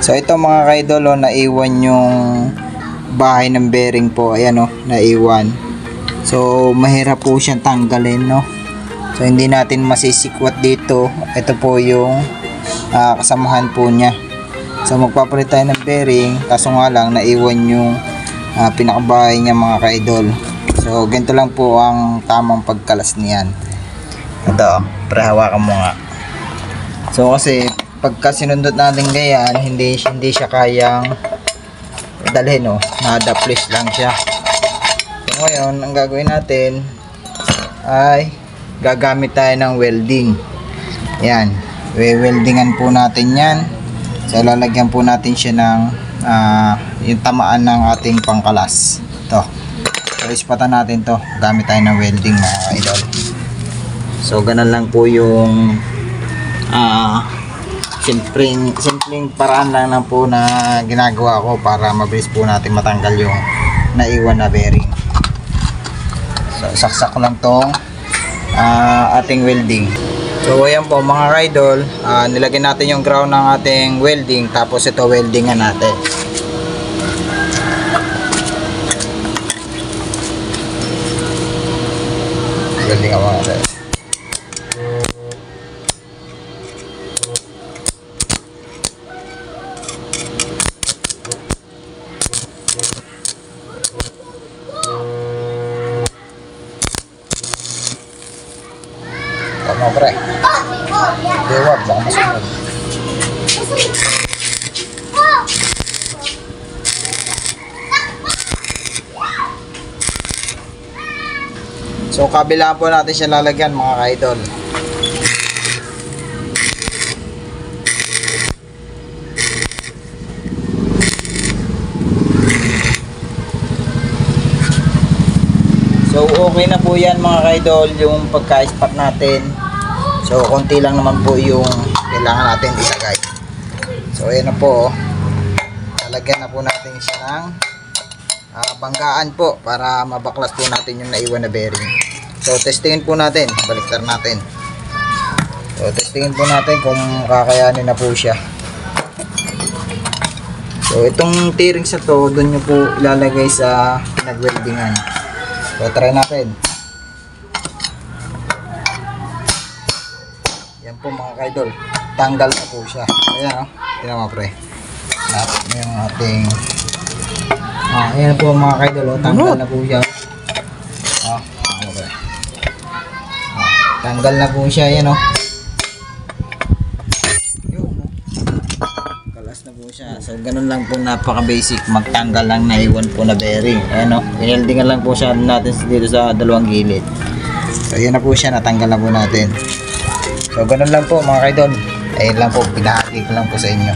So ito mga kaidol, naiwan yung bahay ng bearing po. Ayan naiwan. So mahirap po siyang tanggalin So hindi natin masisikwat dito. Ito po yung kasamahan po niya. So magpapalit tayo ng bearing, kaso nga lang naiwan yung pinakabahay niya mga kaidol. So ganito lang po ang tamang pagkalas niyan. Ito, prehawakan mo nga. So kasi pagka sinundot natin ganyan, hindi siya kayang dalhin nada-place lang siya. So ngayon, ang gagawin natin ay gagamit tayo ng welding. Yan, we-weldingan po natin yan. So lalagyan po natin siya ng yung tamaan ng ating pangkalas. Ito, so ispatan natin to gamit tayo ng welding mga idol. So ganun lang po yung simpleng paraan lang po na ginagawa ko para mabilis po natin matanggal yung naiwan na bearing. So saksak ko lang tong ating welding. So ayan po mga idol, nilagyan natin yung ground ng ating welding, tapos ito weldingan natin. Weldingan mo natin. Tama pre. Dewag, baka masunod. So kabilaan po natin siya lalagyan mga ka-idol. So okay na po yan mga ka-idol, yung pagka-spot natin. So konti lang naman po yung kailangan natin ilagay. So ayan na po, lalagyan na po natin siya ng banggaan po para mabaklas po natin yung naiwan na bearing. So testingin po natin, baliktar natin. So testingin po natin kung kakayanin na po siya. So itong T-rings na to, doon nyo po ilalagay sa pinag-weldingan. So try natin. Yan po mga kaidol, tanggal na po siya. Ayan tingnan mo pre, natin yung ating ayan po mga kaidol, tanggal na po siya. Okay. Tanggal na po siya, ayan kalas na po siya. So ganun lang po, napaka basic magtanggal lang naiwan po na bearing. Ayan pineldingan lang po siya natin dito sa dalawang gilid. So ayan na po siya, natanggal na po natin. So ganun lang po mga kaidol. Ayun lang po, pinahagi ko lang po sa inyo.